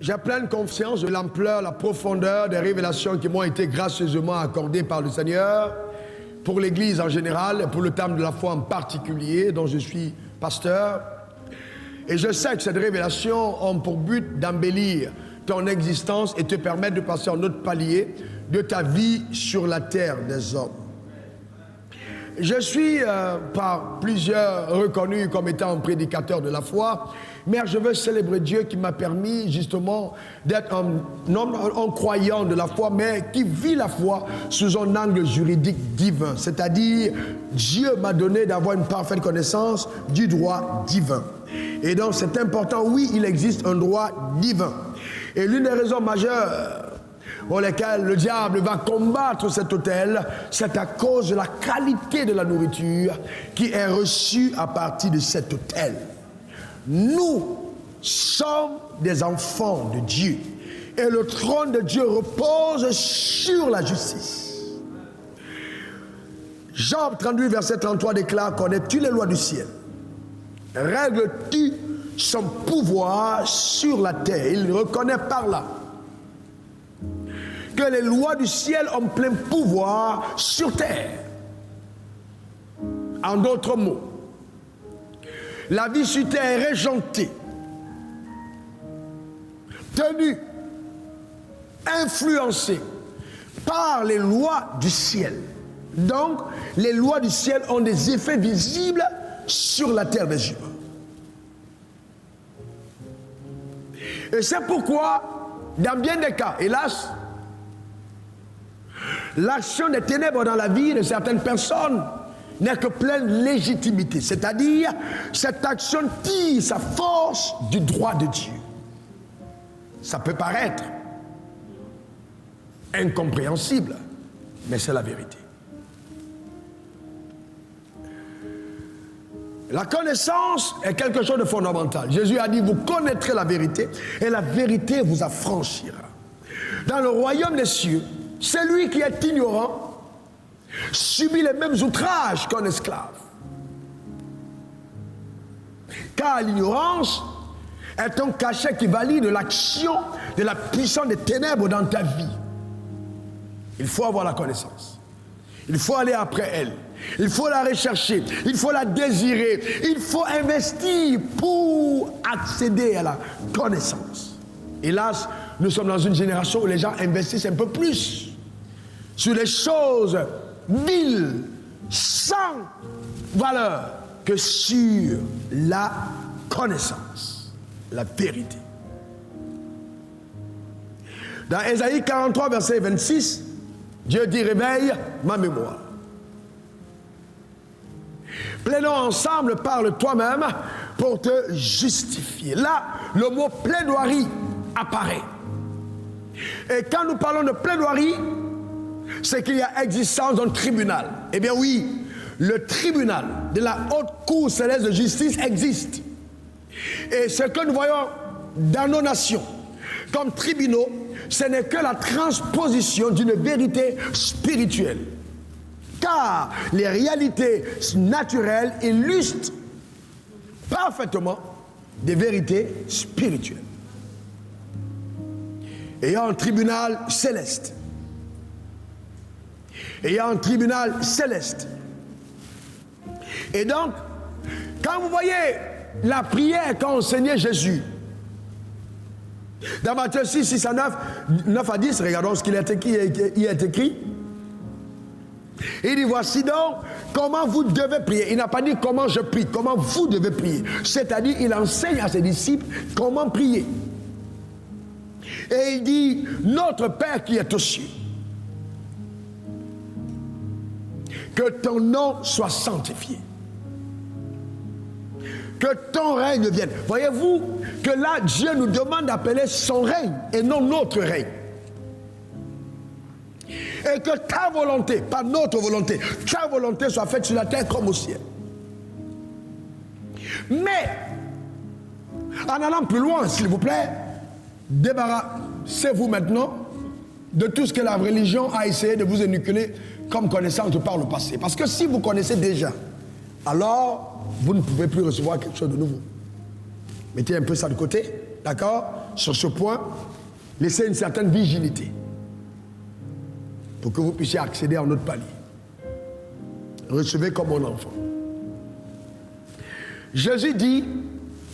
J'ai pleine conscience de l'ampleur, la profondeur des révélations qui m'ont été gracieusement accordées par le Seigneur pour l'Église en général et pour le temple de la foi en particulier, dont je suis pasteur. Et je sais que ces révélations ont pour but d'embellir ton existence et te permettre de passer en autre palier de ta vie sur la terre des hommes. Je suis par plusieurs reconnu comme étant un prédicateur de la foi, mais je veux célébrer Dieu qui m'a permis justement d'être un croyant de la foi, mais qui vit la foi sous un angle juridique divin. C'est-à-dire, Dieu m'a donné d'avoir une parfaite connaissance du droit divin. Et donc c'est important, oui, il existe un droit divin. Et l'une des raisons majeures pour lesquelles le diable va combattre cet autel, c'est à cause de la qualité de la nourriture qui est reçue à partir de cet autel. Nous sommes des enfants de Dieu et le trône de Dieu repose sur la justice. Job 38, verset 33 déclare: connais-tu les lois du ciel? Règles-tu son pouvoir sur la terre? Il reconnaît par là que les lois du ciel ont plein pouvoir sur terre. En d'autres mots, la vie sur terre est régentée, tenue, influencée par les lois du ciel. Donc, les lois du ciel ont des effets visibles sur la terre des humains. Et c'est pourquoi, dans bien des cas, hélas, l'action des ténèbres dans la vie de certaines personnes n'est que pleine légitimité. C'est-à-dire, cette action tire sa force du droit de Dieu. Ça peut paraître incompréhensible, mais c'est la vérité. La connaissance est quelque chose de fondamental. Jésus a dit: vous connaîtrez la vérité et la vérité vous affranchira. Dans le royaume des cieux, celui qui est ignorant subit les mêmes outrages qu'un esclave. Car l'ignorance est un cachet qui valide l'action de la puissance des ténèbres dans ta vie. Il faut avoir la connaissance. Il faut aller après elle. Il faut la rechercher. Il faut la désirer. Il faut investir pour accéder à la connaissance. Hélas, nous sommes dans une génération où les gens investissent un peu plus sur les choses viles, sans valeur, que sur la connaissance, la vérité. Dans Ésaïe 43, verset 26, Dieu dit: réveille ma mémoire. Plaidons ensemble, parle toi-même pour te justifier. Là, le mot plaidoirie apparaît. Et quand nous parlons de plaidoirie, c'est qu'il y a existence d'un tribunal. Eh bien oui, le tribunal de la haute cour céleste de justice existe. Et ce que nous voyons dans nos nations comme tribunaux, ce n'est que la transposition d'une vérité spirituelle. Car les réalités naturelles illustrent parfaitement des vérités spirituelles. Et il y a un tribunal céleste. Et il y a un tribunal céleste. Et donc, quand vous voyez la prière qu'a enseignée Jésus, dans Matthieu 6, 6 à 9, 9 à 10, regardons ce qu'il est écrit. Il dit: voici donc comment vous devez prier. Il n'a pas dit comment je prie, comment vous devez prier. C'est-à-dire, il enseigne à ses disciples comment prier. Et il dit: notre Père qui est aux cieux, que ton nom soit sanctifié, que ton règne vienne. Voyez-vous que là, Dieu nous demande d'appeler son règne et non notre règne. Et que ta volonté, pas notre volonté, ta volonté soit faite sur la terre comme au ciel. Mais, en allant plus loin, s'il vous plaît, débarrassez-vous maintenant de tout ce que la religion a essayé de vous énuquer comme connaissance par le passé. Parce que si vous connaissez déjà, alors vous ne pouvez plus recevoir quelque chose de nouveau. Mettez un peu ça de côté, d'accord? sur ce point, laissez une certaine vigilité pour que vous puissiez accéder à un autre palier. Recevez comme mon enfant. Jésus dit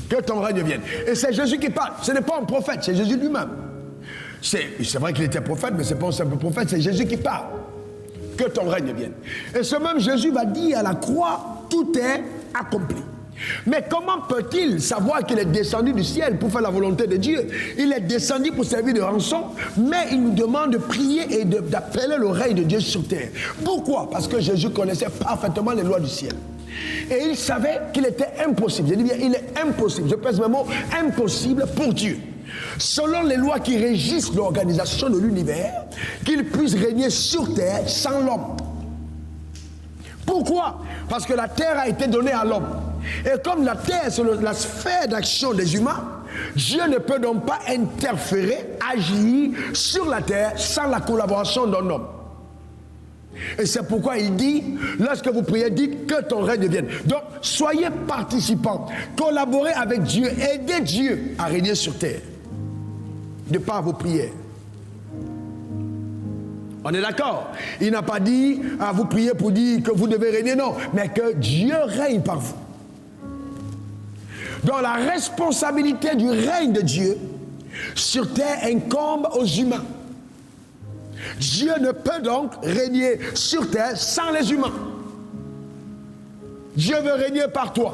que ton règne vienne. Et c'est Jésus qui parle. Ce n'est pas un prophète, c'est Jésus lui-même. C'est vrai qu'il était prophète, mais ce n'est pas un simple prophète, c'est Jésus qui parle. Que ton règne vienne. Et ce même Jésus va dire à la croix, tout est accompli. Mais comment peut-il savoir qu'il est descendu du ciel pour faire la volonté de Dieu? Il est descendu pour servir de rançon, mais il nous demande de prier et d'appeler le règne de Dieu sur terre. Pourquoi? Parce que Jésus connaissait parfaitement les lois du ciel. Et il savait qu'il était impossible. Je dis bien, il est impossible, je pèse mes mots, impossible pour Dieu, selon les lois qui régissent l'organisation de l'univers, qu'il puisse régner sur terre sans l'homme. Pourquoi? Parce que la terre a été donnée à l'homme. Et comme la terre, c'est la sphère d'action des humains, Dieu ne peut donc pas interférer, agir sur la terre sans la collaboration d'un homme. Et c'est pourquoi il dit, lorsque vous priez, dites que ton règne vienne. Donc, soyez participants, collaborez avec Dieu, aidez Dieu à régner sur terre, de par vos prières. On est d'accord? Il n'a pas dit à vous prier pour dire que vous devez régner, non, mais que Dieu règne par vous. Donc la responsabilité du règne de Dieu sur terre incombe aux humains. Dieu ne peut donc régner sur terre sans les humains. Dieu veut régner par toi.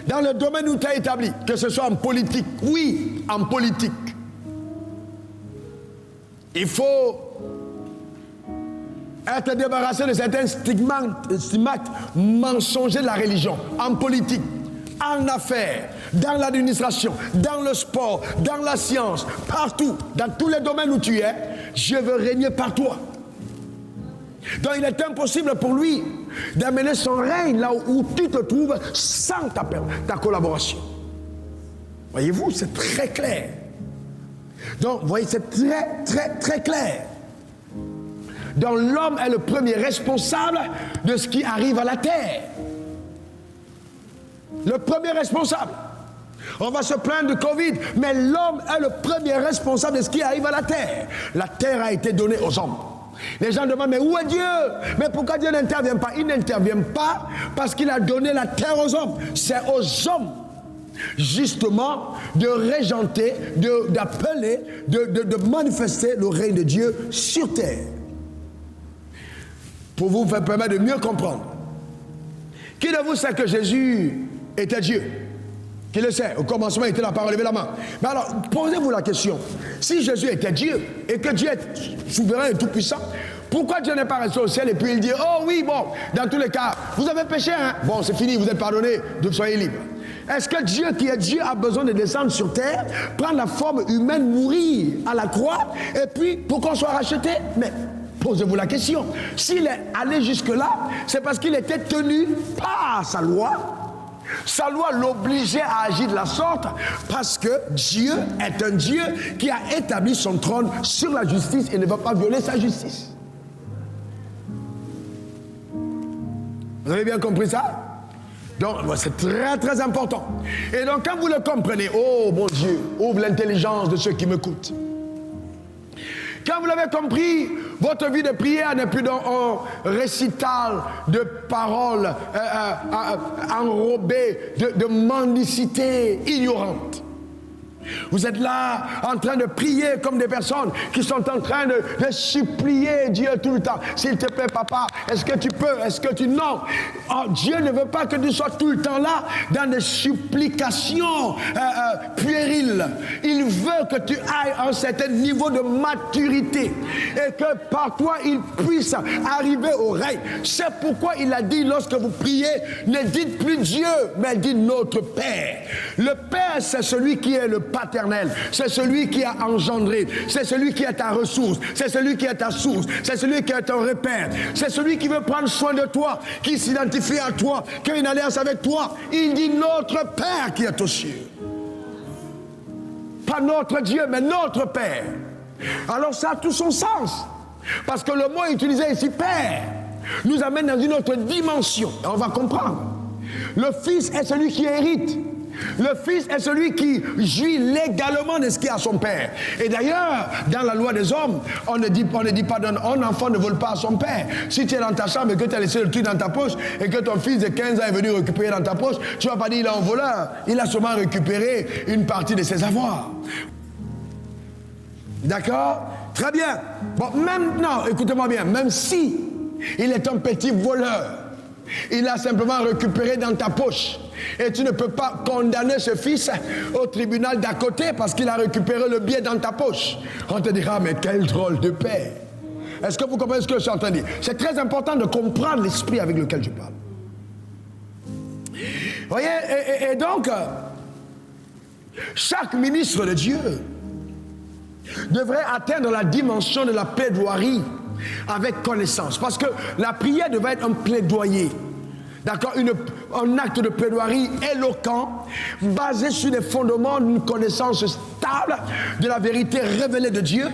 Dans le domaine où tu as établi, que ce soit en politique, oui, en politique. Il faut être débarrassé de certains stigmates mensongers de la religion, en politique, en affaires, dans l'administration, dans le sport, dans la science, partout, dans tous les domaines où tu es, Dieu veut régner par toi. Donc il est impossible pour lui d'amener son règne là où tu te trouves sans ta collaboration. Voyez-vous, c'est très clair. Donc, vous voyez, c'est très, très, très clair. Donc l'homme est le premier responsable de ce qui arrive à la terre. Le premier responsable. On va se plaindre de Covid, mais l'homme est le premier responsable de ce qui arrive à la terre. La terre a été donnée aux hommes. Les gens demandent, mais où est Dieu? Mais pourquoi Dieu n'intervient pas? Il n'intervient pas parce qu'il a donné la terre aux hommes. C'est aux hommes, justement, de régenter, d'appeler, de manifester le règne de Dieu sur terre. Pour vous permettre de mieux comprendre. Qui de vous sait que Jésus était Dieu? Qui le sait? Au commencement, il était la parole, levez la main. Mais alors, posez-vous la question. Si Jésus était Dieu, et que Dieu est souverain et tout-puissant, pourquoi Dieu n'est pas resté au ciel et puis il dit, oh oui, bon, dans tous les cas, vous avez péché, hein? Bon, c'est fini, vous êtes pardonné, donc soyez libres. Est-ce que Dieu qui est Dieu a besoin de descendre sur terre, prendre la forme humaine, mourir à la croix, et puis pour qu'on soit racheté? Mais posez-vous la question. S'il est allé jusque-là, c'est parce qu'il était tenu par sa loi. Sa loi l'obligeait à agir de la sorte parce que Dieu est un Dieu qui a établi son trône sur la justice et ne va pas violer sa justice. Vous avez bien compris ça? Donc, c'est très très important. Et donc, quand vous le comprenez, oh mon Dieu, ouvre l'intelligence de ceux qui m'écoutent. Quand vous l'avez compris, votre vie de prière n'est plus dans un récital de paroles enrobées de mendicité ignorante. Vous êtes là en train de prier comme des personnes qui sont en train de supplier Dieu tout le temps. S'il te plaît, papa, est-ce que tu peux? Est-ce que tu... Non. Oh, Dieu ne veut pas que tu sois tout le temps là dans des supplications puériles. Il veut que tu ailles à un certain niveau de maturité et que par toi, il puisse arriver au règne. C'est pourquoi il a dit, lorsque vous priez, ne dites plus Dieu, mais dites notre Père. Le Père, c'est celui qui est le paternel, c'est celui qui a engendré, c'est celui qui est ta ressource, c'est celui qui est ta source, c'est celui qui est ton repère, c'est celui qui veut prendre soin de toi, qui s'identifie à toi, qui a une alliance avec toi. Il dit notre Père qui est aux cieux. Pas notre Dieu, mais notre Père. Alors ça a tout son sens, parce que le mot utilisé ici, Père, nous amène dans une autre dimension, et on va comprendre. Le Fils est celui qui hérite. Le fils est celui qui jouit légalement de ce qui est à son père. Et d'ailleurs, dans la loi des hommes, on ne dit pas un enfant ne vole pas à son père. Si tu es dans ta chambre et que tu as laissé le truc dans ta poche et que ton fils de 15 ans est venu récupérer dans ta poche, tu ne vas pas dire il est un voleur. Il a seulement récupéré une partie de ses avoirs. D'accord? Très bien. Bon, maintenant, écoutez-moi bien, même si il est un petit voleur, il a simplement récupéré dans ta poche. Et tu ne peux pas condamner ce fils au tribunal d'à côté parce qu'il a récupéré le bien dans ta poche. On te dira, mais quel drôle de père. Est-ce que vous comprenez ce que je suis en train de dire? C'est très important de comprendre l'esprit avec lequel je parle. Vous voyez, et donc, chaque ministre de Dieu devrait atteindre la dimension de la plaidoirie avec connaissance. Parce que la prière devait être un plaidoyer. D'accord? Un acte de plaidoirie éloquent, basé sur les fondements d'une connaissance stable de la vérité révélée de Dieu.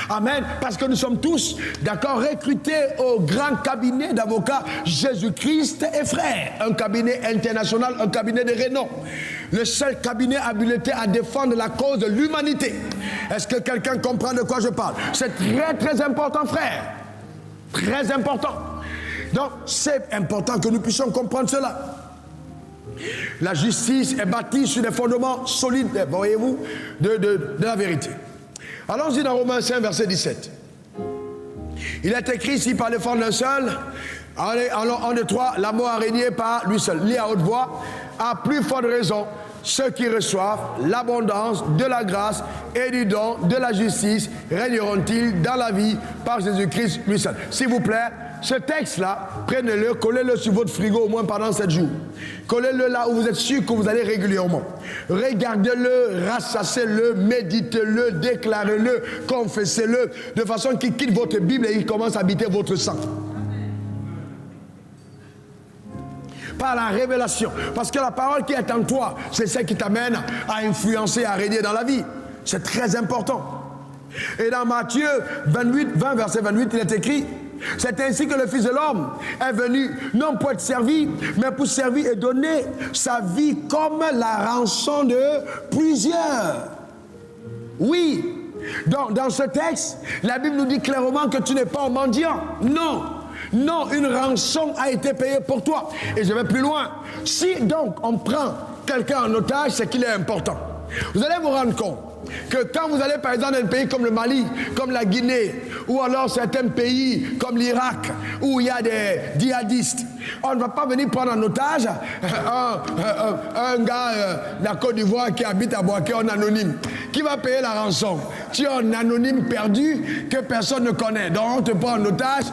Amen. Parce que nous sommes tous, d'accord, recrutés au grand cabinet d'avocats Jésus-Christ et frères. Un cabinet international, un cabinet de renom. Le seul cabinet habilité à défendre la cause de l'humanité. Est-ce que quelqu'un comprend de quoi je parle? C'est très, très important, frère. Très important. Donc, c'est important que nous puissions comprendre cela. La justice est bâtie sur des fondements solides, voyez-vous, de la vérité. Allons-y dans Romains 5, verset 17. Il est écrit ici par l'effort d'un seul, alors en deux, trois, la mort a régné par lui seul. Lis à haute voix, à plus forte raison, ceux qui reçoivent l'abondance de la grâce et du don de la justice régneront-ils dans la vie par Jésus-Christ lui seul. S'il vous plaît, ce texte-là, prenez-le, collez-le sur votre frigo au moins pendant 7 jours. Collez-le là où vous êtes sûr que vous allez régulièrement. Regardez-le, rassassez-le, méditez-le, déclarez-le, confessez-le, de façon qu'il quitte votre Bible et il commence à habiter votre sang. Par la révélation. Parce que la parole qui est en toi, c'est celle qui t'amène à influencer, à régner dans la vie. C'est très important. Et dans Matthieu 20, verset 28, il est écrit: c'est ainsi que le Fils de l'homme est venu, non pour être servi, mais pour servir et donner sa vie comme la rançon de plusieurs. Oui. Donc, dans ce texte, la Bible nous dit clairement que tu n'es pas un mendiant. Non. Non, une rançon a été payée pour toi. Et je vais plus loin. Si donc on prend quelqu'un en otage, c'est qu'il est important. Vous allez vous rendre compte que quand vous allez par exemple dans un pays comme le Mali, comme la Guinée, ou alors certains pays comme l'Irak, où il y a des djihadistes, on ne va pas venir prendre en otage un gars de la Côte d'Ivoire qui habite à Boaké en anonyme. Qui va payer la rançon? Tu es un anonyme perdu que personne ne connaît. Donc on te prend en otage,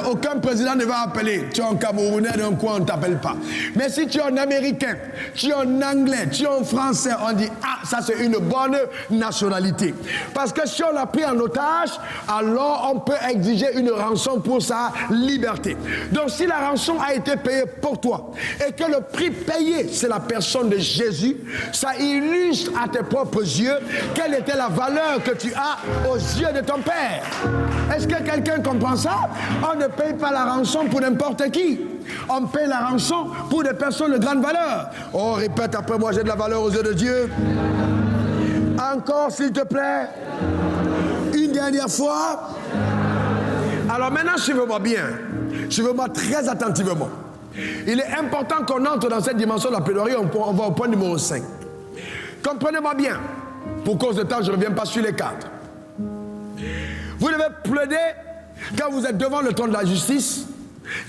aucun président ne va appeler. Tu es un Camerounais d'un coin, on ne t'appelle pas. Mais si tu es un Américain, tu es un Anglais, tu es un Français, on dit ah, ça c'est une bonne nationalité. Parce que si on l'a pris en otage, alors on peut exiger une rançon pour sa liberté. Donc si la rançon a été payée pour toi et que le prix payé c'est la personne de Jésus, ça illustre à tes propres yeux quelle était la valeur que tu as aux yeux de ton Père. Est-ce que quelqu'un comprend ça? On ne paye pas la rançon pour n'importe qui. On paye la rançon pour des personnes de grande valeur. Oh, répète après moi, j'ai de la valeur aux yeux de Dieu. Encore, s'il te plaît. Une dernière fois. Alors maintenant, suivez-moi bien. Suivez-moi très attentivement. Il est important qu'on entre dans cette dimension de la plaidoirie. On va au point numéro 5. Comprenez-moi bien. Pour cause de temps, je ne reviens pas sur les 4. Vous devez plaider quand vous êtes devant le trône de la justice.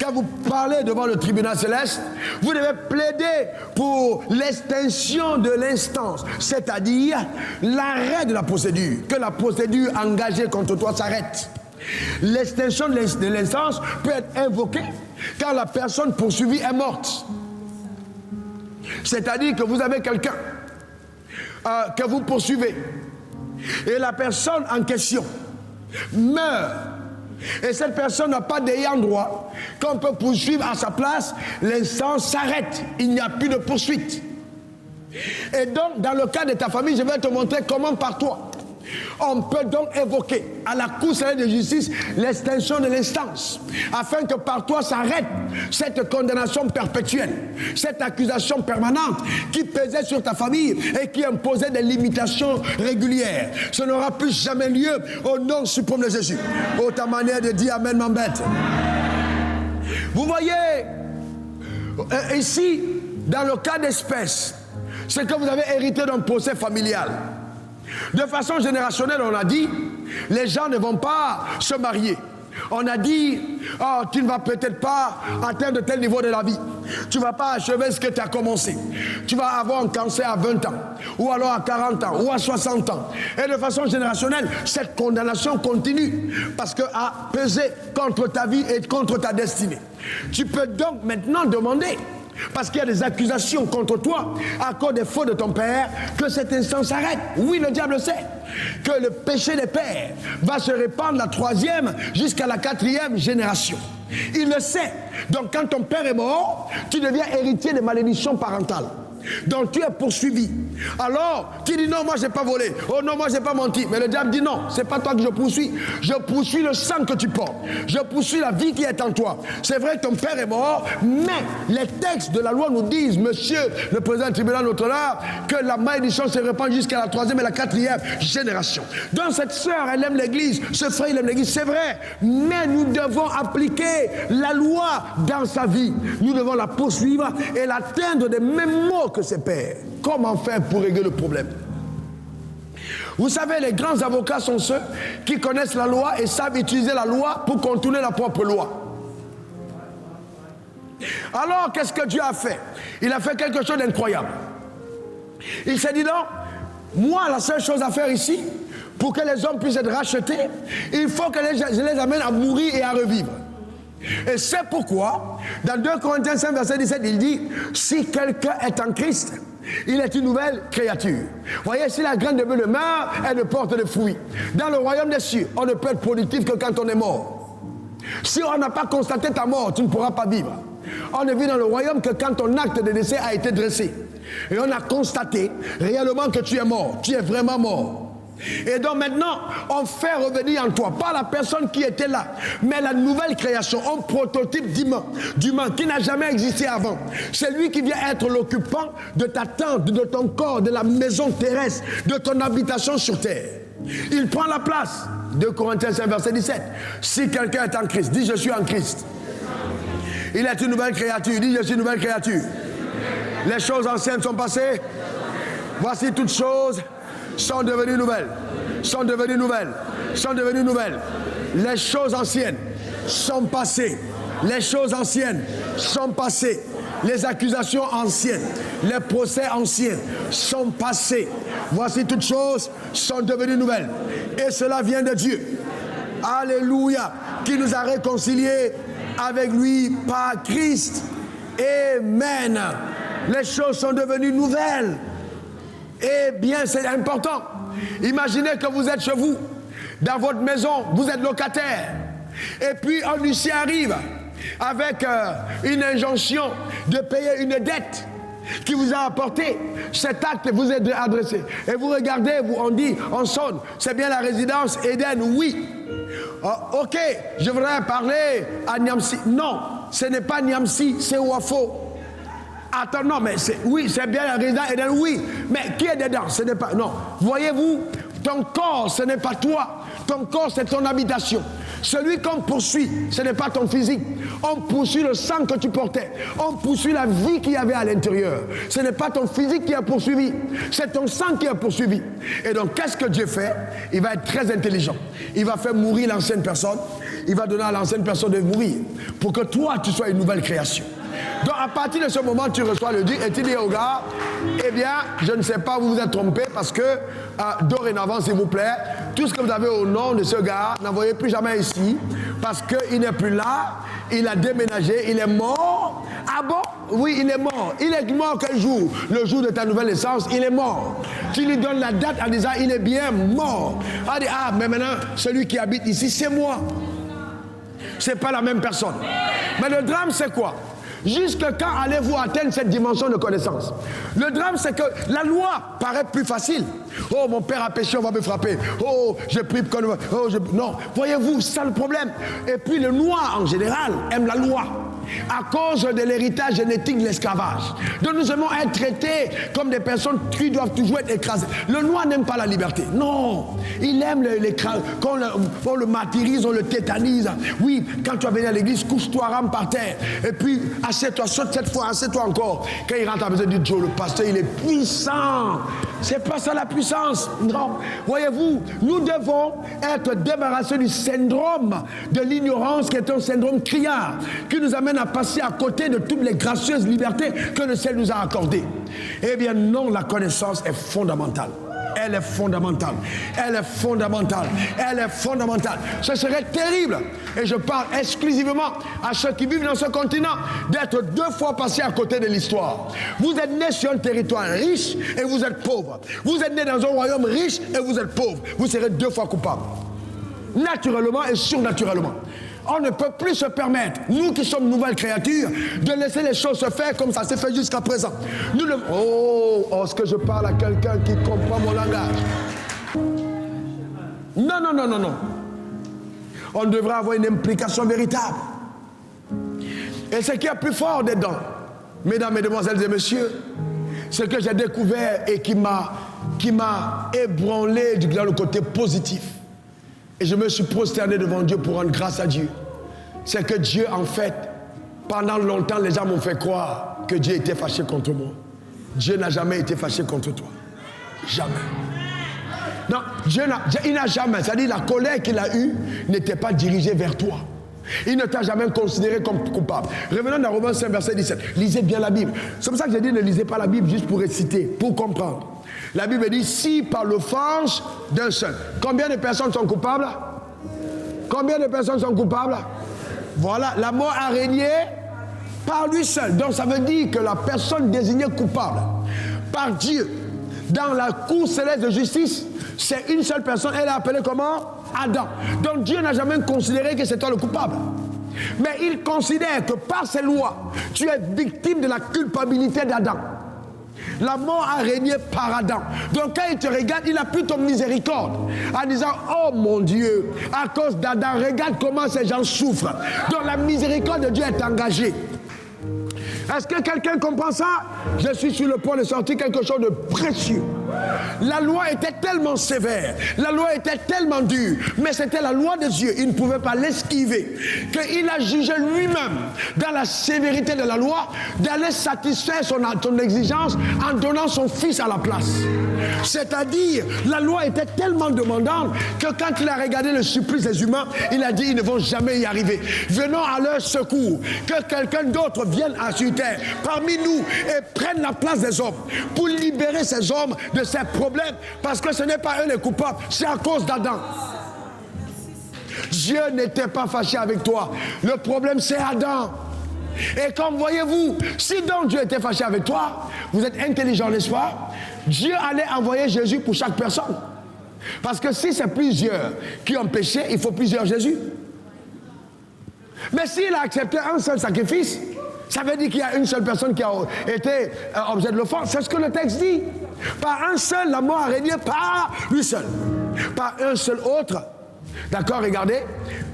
Quand vous parlez devant le tribunal céleste, vous devez plaider pour l'extinction de l'instance, c'est-à-dire l'arrêt de la procédure, que la procédure engagée contre toi s'arrête. L'extinction de l'instance peut être invoquée quand la personne poursuivie est morte. C'est-à-dire que vous avez quelqu'un que vous poursuivez et la personne en question meurt. Et cette personne n'a pas d'ayant droit qu'on peut poursuivre à sa place, l'instance s'arrête, il n'y a plus de poursuite. Et donc, dans le cas de ta famille, je vais te montrer comment par toi, On peut donc évoquer à la Cour céleste de justice l'extinction de l'instance, afin que par toi s'arrête cette condamnation perpétuelle, cette accusation permanente qui pesait sur ta famille et qui imposait des limitations régulières. Ce n'aura plus jamais lieu au nom suprême de Jésus. Oh, ta manière de dire Amen m'embête. Vous voyez, ici, dans le cas d'espèce, c'est que vous avez hérité d'un procès familial. De façon générationnelle, on a dit, les gens ne vont pas se marier. On a dit, oh, tu ne vas peut-être pas atteindre tel niveau de la vie. Tu ne vas pas achever ce que tu as commencé. Tu vas avoir un cancer à 20 ans, ou alors à 40 ans, ou à 60 ans. Et de façon générationnelle, cette condamnation continue, parce qu'elle a pesé contre ta vie et contre ta destinée. Tu peux donc maintenant demander, parce qu'il y a des accusations contre toi à cause des fautes de ton père, que cette instance s'arrête. Oui, le diable sait que le péché des pères va se répandre la 3e jusqu'à la 4e génération. Il le sait. Donc quand ton père est mort, tu deviens héritier des malédictions parentales. Donc tu es poursuivi. Alors tu dis non, moi j'ai pas volé. Oh non, moi j'ai pas menti. Mais le diable dit non, c'est pas toi que je poursuis. Je poursuis le sang que tu portes. Je poursuis la vie qui est en toi. C'est vrai que ton père est mort, mais les textes de la loi nous disent, monsieur le président du tribunal Notre-Dame, que la malédiction se répand jusqu'à la 3e et la 4e génération. Donc cette sœur, elle aime l'église, ce frère, il aime l'église, c'est vrai. Mais nous devons appliquer la loi dans sa vie. Nous devons la poursuivre et l'atteindre des mêmes mots que ses pères. Comment faire pour régler le problème? Vous savez, les grands avocats sont ceux qui connaissent la loi et savent utiliser la loi pour contourner la propre loi. Alors, qu'est-ce que Dieu a fait? Il a fait quelque chose d'incroyable. Il s'est dit non, moi, la seule chose à faire ici, pour que les hommes puissent être rachetés, il faut que je les amène à mourir et à revivre. Et c'est pourquoi, dans 2 Corinthiens 5, verset 17, il dit, si quelqu'un est en Christ, il est une nouvelle créature. Voyez, si la graine de blé meurt, elle ne porte de fruits. Dans le royaume des cieux, on ne peut être productif que quand on est mort. Si on n'a pas constaté ta mort, tu ne pourras pas vivre. On ne vit dans le royaume que quand ton acte de décès a été dressé. Et on a constaté réellement que tu es mort. Tu es vraiment mort. Et donc maintenant, on fait revenir en toi, pas la personne qui était là, mais la nouvelle création, un prototype d'humain qui n'a jamais existé avant. C'est lui qui vient être l'occupant de ta tente, de ton corps, de la maison terrestre, de ton habitation sur terre. Il prend la place. 2 Corinthiens 5, verset 17. Si quelqu'un est en Christ, dis je suis en Christ. Il est une nouvelle créature, dis je suis une nouvelle créature. Les choses anciennes sont passées. Voici toutes choses sont devenues nouvelles, sont devenues nouvelles, sont devenues nouvelles. Les choses anciennes sont passées. Les choses anciennes sont passées. Les accusations anciennes, les procès anciens sont passés. Voici toutes choses sont devenues nouvelles. Et cela vient de Dieu. Alléluia. Qui nous a réconciliés avec lui par Christ. Amen. Les choses sont devenues nouvelles. Eh bien, c'est important. Imaginez que vous êtes chez vous, dans votre maison, vous êtes locataire. Et puis, un huissier arrive avec une injonction de payer une dette qui vous a apporté. Cet acte vous est adressé. Et vous regardez, on dit, on sonne. C'est bien la résidence Eden, oui. Ok, je voudrais parler à Niamsi. Non, ce n'est pas Niamsi, c'est Wafo. Attends, non, mais oui, c'est bien la résidence Eden, oui. Mais qui est dedans? Ce n'est pas. Non. Voyez-vous, ton corps, ce n'est pas toi. Ton corps, c'est ton habitation. Celui qu'on poursuit, ce n'est pas ton physique. On poursuit le sang que tu portais. On poursuit la vie qu'il y avait à l'intérieur. Ce n'est pas ton physique qui a poursuivi. C'est ton sang qui a poursuivi. Et donc, qu'est-ce que Dieu fait? Il va être très intelligent. Il va faire mourir l'ancienne personne. Il va donner à l'ancienne personne de mourir. Pour que toi, tu sois une nouvelle création. Donc, à partir de ce moment, tu reçois le dit et tu dis au gars, eh bien, je ne sais pas, vous vous êtes trompé parce que, dorénavant, s'il vous plaît, tout ce que vous avez au nom de ce gars, n'envoyez plus jamais ici parce qu'il n'est plus là, il a déménagé, il est mort. Ah bon? Oui, il est mort. Il est mort quel jour? Le jour de ta nouvelle naissance, il est mort. Tu lui donnes la date en disant, il est bien mort. Elle dit, ah, mais maintenant, celui qui habite ici, c'est moi. C'est pas la même personne. Mais le drame, c'est quoi? Jusque quand allez-vous atteindre cette dimension de connaissance? Le drame, c'est que la loi paraît plus facile. Oh, mon père a péché, on va me frapper. Oh, je prie comme... Non, voyez-vous, c'est ça le problème. Et puis le noir, en général, aime la loi à cause de l'héritage génétique de l'esclavage. Donc nous aimons être traités comme des personnes qui doivent toujours être écrasées. Le noir n'aime pas la liberté. Non, il aime l'écrasement. Quand on le martyrise, on le tétanise. Oui, quand tu vas venir à l'église, couche-toi, rame par terre. Et puis, assieds-toi, saute cette fois, assieds-toi encore. Quand il rentre à la maison, il dit, Joe, le pasteur, il est puissant. C'est pas ça la puissance. Non. Voyez-vous, nous devons être débarrassés du syndrome de l'ignorance qui est un syndrome criard, qui nous amène à passer à côté de toutes les gracieuses libertés que le ciel nous a accordées. Eh bien non, la connaissance est fondamentale. Elle est fondamentale. Elle est fondamentale. Elle est fondamentale. Ce serait terrible, et je parle exclusivement à ceux qui vivent dans ce continent, d'être 2 fois passés à côté de l'histoire. Vous êtes né sur un territoire riche et vous êtes pauvre. Vous êtes né dans un royaume riche et vous êtes pauvre. Vous serez 2 fois coupable. Naturellement et surnaturellement. On ne peut plus se permettre, nous qui sommes nouvelles créatures, de laisser les choses se faire comme ça s'est fait jusqu'à présent. Nous le... est-ce que je parle à quelqu'un qui comprend mon langage? Non, non, non, non, non. On devrait avoir une implication véritable. Et ce qui est plus fort dedans, mesdames, mesdemoiselles et messieurs, ce que j'ai découvert et qui m'a ébranlé dans le côté positif. Et je me suis prosterné devant Dieu pour rendre grâce à Dieu. C'est que Dieu, en fait, pendant longtemps, les gens m'ont fait croire que Dieu était fâché contre moi. Dieu n'a jamais été fâché contre toi. Jamais. Non, il n'a jamais. C'est-à-dire la colère qu'il a eue n'était pas dirigée vers toi. Il ne t'a jamais considéré comme coupable. Revenons dans Romains 5, verset 17. Lisez bien la Bible. C'est pour ça que j'ai dit ne lisez pas la Bible juste pour réciter, pour comprendre. La Bible dit, si par l'offense d'un seul. Combien de personnes sont coupables? Combien de personnes sont coupables? Voilà, la mort a régné par lui seul. Donc ça veut dire que la personne désignée coupable par Dieu dans la cour céleste de justice, c'est une seule personne. Elle est appelée comment? Adam. Donc Dieu n'a jamais considéré que c'est toi le coupable. Mais il considère que par ses lois, tu es victime de la culpabilité d'Adam. La mort a régné par Adam. Donc quand il te regarde, il n'a plus ton miséricorde. En disant, oh mon Dieu, à cause d'Adam, regarde comment ces gens souffrent. Donc la miséricorde de Dieu est engagée. Est-ce que quelqu'un comprend ça? Je suis sur le point de sortir quelque chose de précieux. La loi était tellement sévère, la loi était tellement dure, mais c'était la loi de Dieu, il ne pouvait pas l'esquiver, qu'il a jugé lui-même, dans la sévérité de la loi, d'aller satisfaire son exigence en donnant son fils à la place. C'est-à-dire, la loi était tellement demandante que quand il a regardé le supplice des humains, il a dit, ils ne vont jamais y arriver. Venons à leur secours, que quelqu'un d'autre vienne à sur terre, parmi nous, et prenne la place des hommes, pour libérer ces hommes de ces problèmes, parce que ce n'est pas eux les coupables, c'est à cause d'Adam. Dieu n'était pas fâché avec toi. Le problème, c'est Adam. Et comme voyez-vous, si donc Dieu était fâché avec toi, vous êtes intelligent, n'est-ce pas? Dieu allait envoyer Jésus pour chaque personne. Parce que si c'est plusieurs qui ont péché, il faut plusieurs Jésus. Mais s'il a accepté un seul sacrifice, ça veut dire qu'il y a une seule personne qui a été objet de l'offense. C'est ce que le texte dit. Par un seul, la mort a régné par lui seul. Par un seul autre. D'accord, regardez.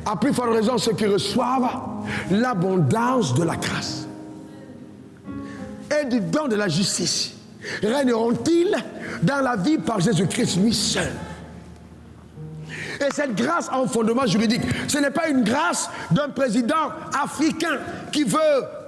À plus forte raison, ceux qui reçoivent l'abondance de la grâce et du don de la justice régneront-ils dans la vie par Jésus-Christ lui seul. Et cette grâce a un fondement juridique. Ce n'est pas une grâce d'un président africain qui veut,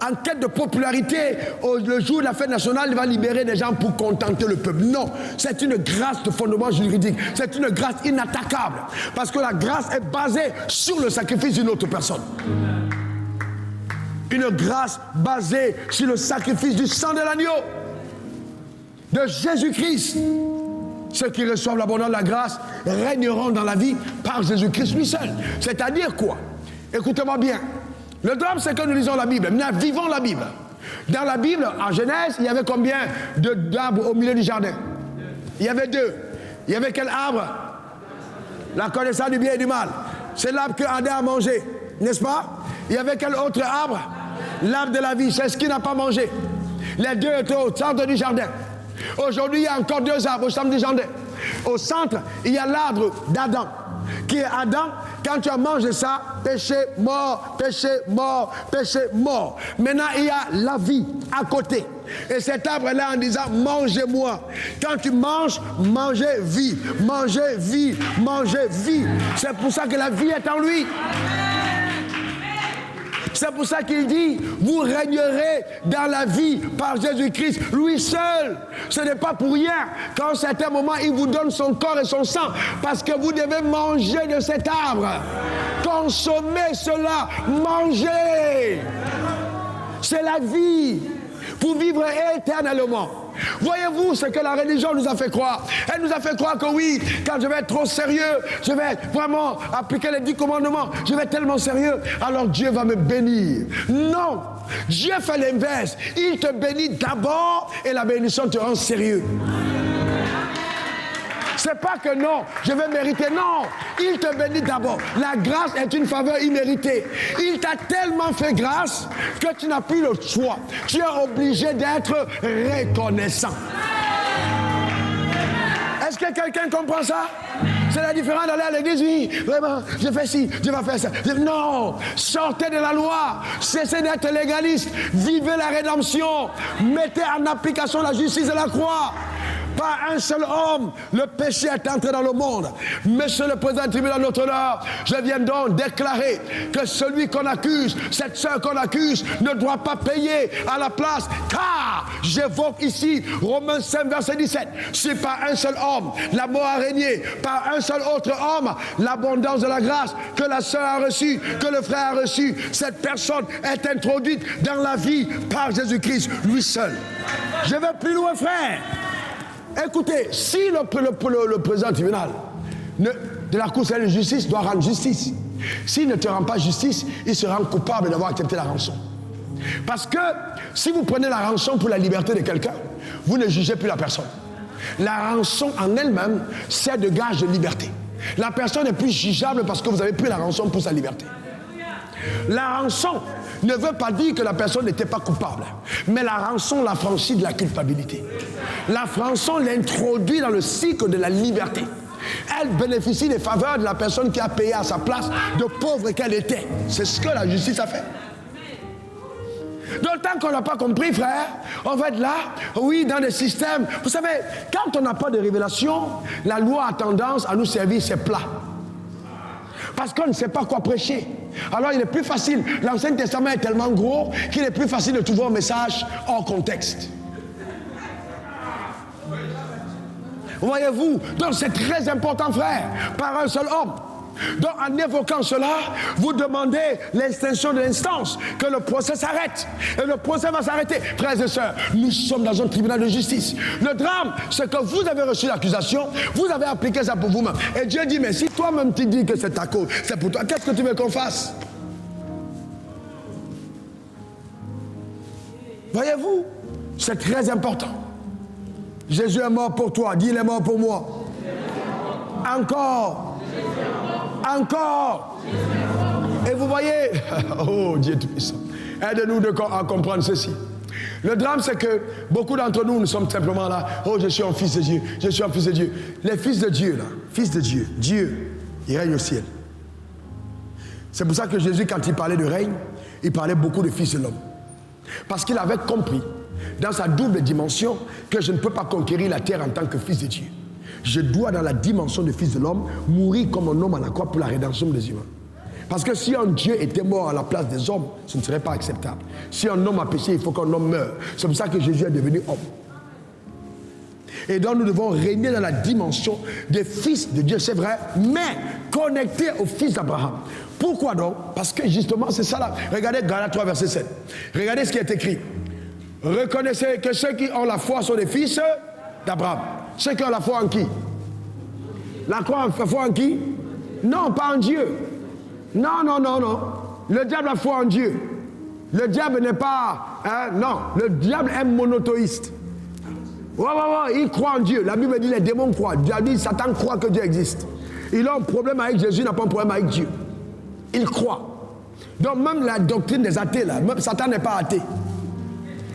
en quête de popularité, le jour de la fête nationale, il va libérer des gens pour contenter le peuple. Non, c'est une grâce de fondement juridique. C'est une grâce inattaquable. Parce que la grâce est basée sur le sacrifice d'une autre personne. Une grâce basée sur le sacrifice du sang de l'agneau, de Jésus-Christ. Ceux qui reçoivent l'abondance de la grâce régneront dans la vie par Jésus-Christ lui seul. C'est-à-dire quoi? Écoutez-moi bien. Le drame, c'est que nous lisons la Bible. Nous vivons la Bible. Dans la Bible, en Genèse, il y avait combien d'arbres au milieu du jardin? Il y avait 2. Il y avait quel arbre? La connaissance du bien et du mal. C'est l'arbre que Adam a mangé, n'est-ce pas? Il y avait quel autre arbre? L'arbre de la vie, c'est ce qu'il n'a pas mangé. Les deux étaient au centre du jardin. Aujourd'hui, il y a encore deux arbres au centre du jardin. Au centre, il y a l'arbre d'Adam, qui est Adam. Quand tu as mangé ça, péché, mort, péché, mort, péché, mort. Maintenant, il y a la vie à côté. Et cet arbre-là en disant, mangez-moi. Quand tu manges, mangez vie. Mangez vie, mangez vie. C'est pour ça que la vie est en lui. C'est pour ça qu'il dit, vous régnerez dans la vie par Jésus-Christ, lui seul. Ce n'est pas pour rien qu'à un certain moment, il vous donne son corps et son sang, parce que vous devez manger de cet arbre. Consommez cela, mangez. C'est la vie pour vivre éternellement. Voyez-vous ce que la religion nous a fait croire? Elle nous a fait croire que oui, quand je vais être trop sérieux, je vais vraiment appliquer les 10 commandements, je vais être tellement sérieux, alors Dieu va me bénir. Non, Dieu fait l'inverse. Il te bénit d'abord et la bénédiction te rend sérieux. C'est pas que non, je vais mériter. Non, il te bénit d'abord. La grâce est une faveur imméritée. Il t'a tellement fait grâce que tu n'as plus le choix. Tu es obligé d'être reconnaissant. Est-ce que quelqu'un comprend ça? C'est la différence d'aller à l'église, oui, vraiment, je fais ci, je vais faire ça. Non, sortez de la loi, cessez d'être légaliste, vivez la rédemption, mettez en application la justice de la croix. Par un seul homme, le péché est entré dans le monde. Monsieur le président du tribunal de Notre-Dame, je viens donc déclarer que celui qu'on accuse, cette sœur qu'on accuse, ne doit pas payer à la place. Car j'évoque ici Romains 5, verset 17. Si par un seul homme, la mort a régné, par un seul autre homme, l'abondance de la grâce que la sœur a reçue, que le frère a reçu, cette personne est introduite dans la vie par Jésus-Christ, lui seul. Je vais plus loin, frère. Écoutez, si le président du tribunal de la Cour de justice doit rendre justice, s'il ne te rend pas justice, il se rend coupable d'avoir accepté la rançon. Parce que si vous prenez la rançon pour la liberté de quelqu'un, vous ne jugez plus la personne. La rançon en elle-même sert de gage de liberté. La personne n'est plus jugeable parce que vous avez pris la rançon pour sa liberté. La rançon ne veut pas dire que la personne n'était pas coupable, mais la rançon l'affranchit de la culpabilité. La rançon l'introduit dans le cycle de la liberté. Elle bénéficie des faveurs de la personne qui a payé à sa place, de pauvre qu'elle était. C'est ce que la justice a fait. Donc tant qu'on n'a pas compris, frère, on va être là, oui, dans des systèmes. Vous savez, quand on n'a pas de révélation, la loi a tendance à nous servir ses plats. Parce qu'on ne sait pas quoi prêcher. Alors il est plus facile, l'Ancien Testament est tellement gros qu'il est plus facile de trouver un message hors contexte. Voyez-vous, donc c'est très important, frère, par un seul homme. Donc en évoquant cela, vous demandez l'extinction de l'instance, que le procès s'arrête. Et le procès va s'arrêter. Frères et sœurs, nous sommes dans un tribunal de justice. Le drame, c'est que vous avez reçu l'accusation, vous avez appliqué ça pour vous-même. Et Dieu dit, mais si toi-même tu dis que c'est ta cause, c'est pour toi, qu'est-ce que tu veux qu'on fasse? Voyez-vous, c'est très important. Jésus est mort pour toi, dis il est mort pour moi. Encore. Encore. Et vous voyez, oh Dieu Tout-Puissant, aide-nous à comprendre ceci. Le drame, c'est que beaucoup d'entre nous, nous sommes simplement là, oh je suis un fils de Dieu, je suis un fils de Dieu. Les fils de Dieu, là, fils de Dieu, Dieu, il règne au ciel. C'est pour ça que Jésus, quand il parlait de règne, il parlait beaucoup de fils de l'homme. Parce qu'il avait compris, dans sa double dimension, que je ne peux pas conquérir la terre en tant que fils de Dieu. Je dois, dans la dimension de fils de l'homme, mourir comme un homme à la croix pour la rédemption des humains. Parce que si un Dieu était mort à la place des hommes, ce ne serait pas acceptable. Si un homme a péché, il faut qu'un homme meure. C'est pour ça que Jésus est devenu homme. Et donc nous devons régner dans la dimension des fils de Dieu, c'est vrai, mais connectés aux fils d'Abraham. Pourquoi donc? Parce que justement, c'est ça là. Regardez Galates 3, verset 7. Regardez ce qui est écrit. Reconnaissez que ceux qui ont la foi sont des fils d'Abraham. Ceux qui ont la foi en qui? La foi en qui? Non, pas en Dieu. Non, non, non, non. Le diable a foi en Dieu. Le diable n'est pas... non, le diable est monothéiste. Ouais, il croit en Dieu. La Bible dit les démons croient. Dieu dit Satan croit que Dieu existe. Il a un problème avec Jésus, il n'a pas un problème avec Dieu. Il croit. Donc même la doctrine des athées, là, même Satan n'est pas athée.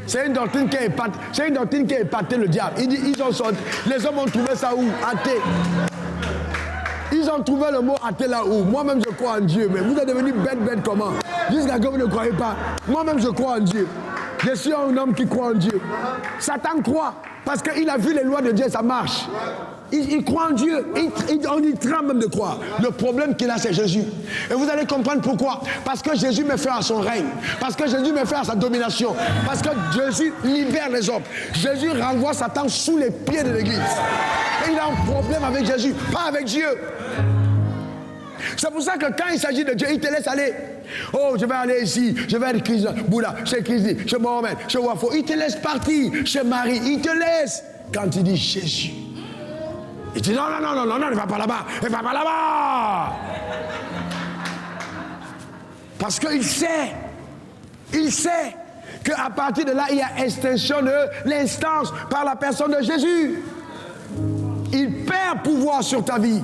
C'est une doctrine qui a épaté le diable. Les hommes ont trouvé ça où? Athée. Ils ont trouvé le mot athée là où? Moi-même je crois en Dieu. Mais vous êtes devenus bête comment? Jusqu'à que vous ne croyez pas. Moi-même je crois en Dieu. Je suis un homme qui croit en Dieu. Satan croit parce qu'il a vu les lois de Dieu, ça marche. Il croit en Dieu. On y tremble même de croire. Le problème qu'il a, c'est Jésus. Et vous allez comprendre pourquoi. Parce que Jésus met fin à son règne. Parce que Jésus met fin à sa domination. Parce que Jésus libère les hommes. Jésus renvoie Satan sous les pieds de l'Église. Et il a un problème avec Jésus, pas avec Dieu. C'est pour ça que quand il s'agit de Dieu, il te laisse aller. Oh, je vais aller ici, je vais être Christ, Bouddha, chez Christ, chez Mohamed, chez Wafo. Il te laisse partir chez Marie. Il te laisse. Quand il dit Jésus, il dit non, ne va pas là-bas, ne va pas là-bas. Parce qu'il sait qu'à partir de là, il y a extinction de l'instance par la personne de Jésus. Il perd pouvoir sur ta vie.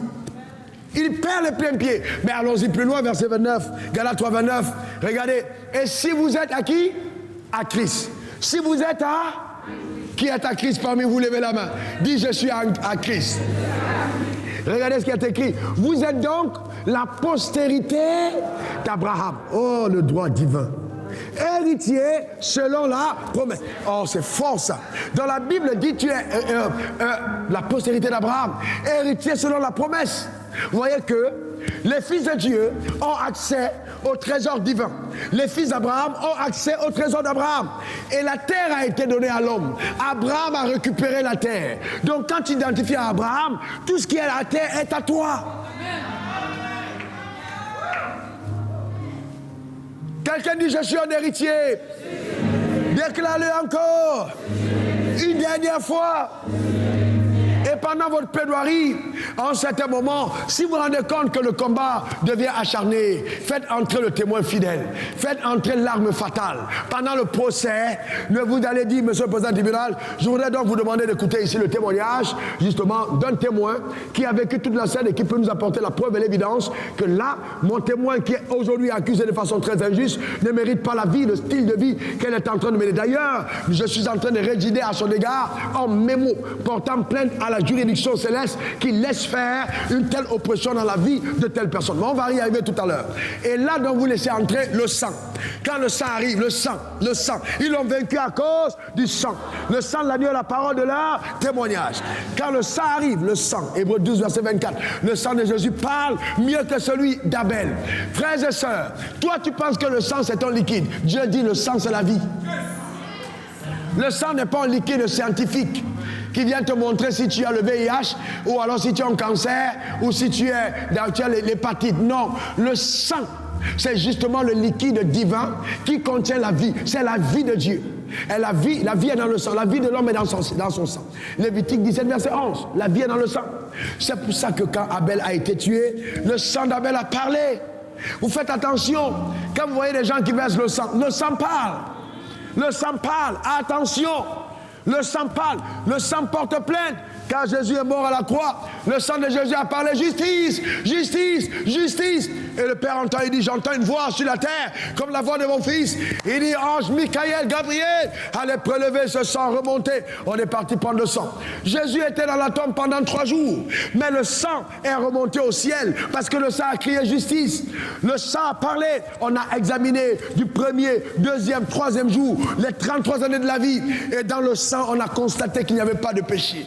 Il perd le plein pied. Mais allons-y plus loin, verset 29, Galates 3, 29. Regardez. Et si vous êtes à qui? À Christ. Si vous êtes à... Qui est à Christ parmi vous? Levez la main. Dis, je suis à Christ. Regardez ce qui est écrit. Vous êtes donc la postérité d'Abraham. Oh, le droit divin. Héritier selon la promesse. Oh, c'est fort ça. Dans la Bible dit tu es la postérité d'Abraham. Héritier selon la promesse. Vous voyez que les fils de Dieu ont accès au trésor divin. Les fils d'Abraham ont accès au trésor d'Abraham. Et la terre a été donnée à l'homme. Abraham a récupéré la terre. Donc quand tu identifies à Abraham, tout ce qui est à la terre est à toi. Quelqu'un dit je suis un héritier. Déclarez-le encore. Une dernière fois. Et pendant votre plaidoirie, en certain moment, si vous vous rendez compte que le combat devient acharné, faites entrer le témoin fidèle, faites entrer l'arme fatale. Pendant le procès, vous allez dire, monsieur le président du tribunal, je voudrais donc vous demander d'écouter ici le témoignage, justement, d'un témoin qui a vécu toute la scène et qui peut nous apporter la preuve et l'évidence que là, mon témoin qui est aujourd'hui accusé de façon très injuste ne mérite pas la vie, le style de vie qu'elle est en train de mener. D'ailleurs, je suis en train de rédiger à son égard un mémo portant plainte à la juridiction céleste qui laisse faire une telle oppression dans la vie de telle personne. Mais on va y arriver tout à l'heure. Et là, donc, vous laissez entrer le sang. Quand le sang arrive, le sang. Ils l'ont vaincu à cause du sang. Le sang de l'agneau est la parole de leur témoignage. Quand le sang arrive, le sang, Hébreux 12, verset 24, le sang de Jésus parle mieux que celui d'Abel. Frères et sœurs, toi, tu penses que le sang, c'est un liquide. Dieu dit, le sang, c'est la vie. Le sang n'est pas un liquide scientifique qui vient te montrer si tu as le VIH ou alors si tu as un cancer ou si tu as l'hépatite. Non, le sang, c'est justement le liquide divin qui contient la vie. C'est la vie de Dieu. Et la vie est dans le sang. La vie de l'homme est dans son sang. Lévitique 17, verset 11. La vie est dans le sang. C'est pour ça que quand Abel a été tué, le sang d'Abel a parlé. Vous faites attention. Quand vous voyez des gens qui versent le sang parle. Le sang parle. Attention. Le sang parle. Le sang porte plainte. Quand Jésus est mort à la croix, le sang de Jésus a parlé justice, justice, justice. Et le Père entend, il dit, j'entends une voix sur la terre, comme la voix de mon fils. Il dit, ange Michael, Gabriel, allez prélever ce sang, remonter. On est parti prendre le sang. Jésus était dans la tombe pendant 3 jours. Mais le sang est remonté au ciel, parce que le sang a crié justice. Le sang a parlé. On a examiné du 1er, 2e, 3e jour, les 33 années de la vie. Et dans le sang, on a constaté qu'il n'y avait pas de péché.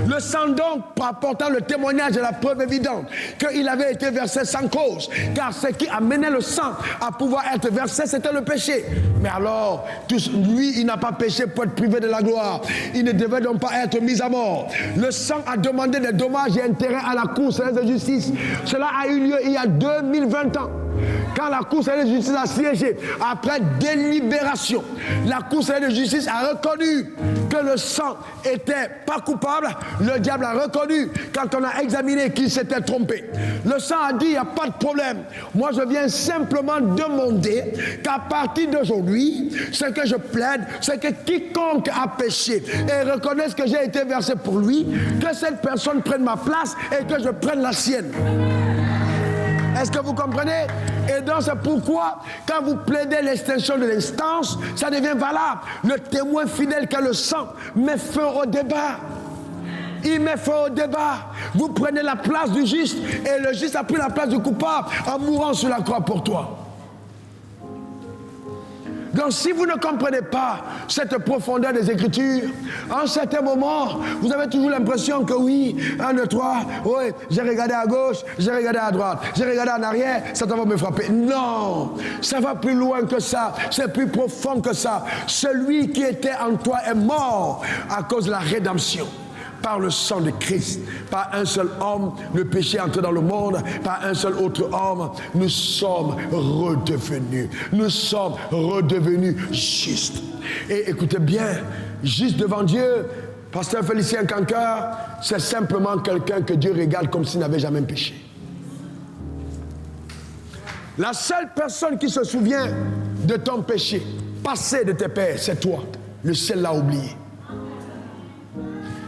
Le sang donc, apportant le témoignage et la preuve évidente qu'il avait été versé sans cause. Car ce qui amenait le sang à pouvoir être versé, c'était le péché. Mais alors, lui, il n'a pas péché pour être privé de la gloire. Il ne devait donc pas être mis à mort. Le sang a demandé des dommages et intérêts à la Cour céleste de justice. Cela a eu lieu il y a 2020 ans. Quand la Cour céleste de justice a siégé, après délibération, la Cour céleste de justice a reconnu que le sang était pas coupable. Le diable a reconnu quand on a examiné qu'il s'était trompé. Le sang a dit, il n'y a pas de problème. Moi, je viens simplement demander qu'à partir d'aujourd'hui, ce que je plaide, c'est que quiconque a péché et reconnaisse que j'ai été versé pour lui, que cette personne prenne ma place et que je prenne la sienne. Est-ce que vous comprenez? Et Et donc c'est pourquoi, quand vous plaidez l'extinction de l'instance, ça devient valable. Le témoin fidèle qui a le sang met feu au débat. Il met feu au débat. Vous prenez la place du juste et le juste a pris la place du coupable en mourant sur la croix pour toi. Donc si vous ne comprenez pas cette profondeur des Écritures, en certains moments, vous avez toujours l'impression que oui, 1, 2, 3, oui, j'ai regardé à gauche, j'ai regardé à droite, j'ai regardé en arrière, ça va me frapper. Non, ça va plus loin que ça, c'est plus profond que ça. Celui qui était en toi est mort à cause de la rédemption. Par le sang de Christ, par un seul homme, le péché est entré dans le monde, par un seul autre homme, nous sommes redevenus justes. Et écoutez bien, juste devant Dieu, pasteur Félicien Canqueur, c'est simplement quelqu'un que Dieu regarde comme s'il n'avait jamais péché. La seule personne qui se souvient de ton péché, passé de tes pères, c'est toi. Le ciel l'a oublié.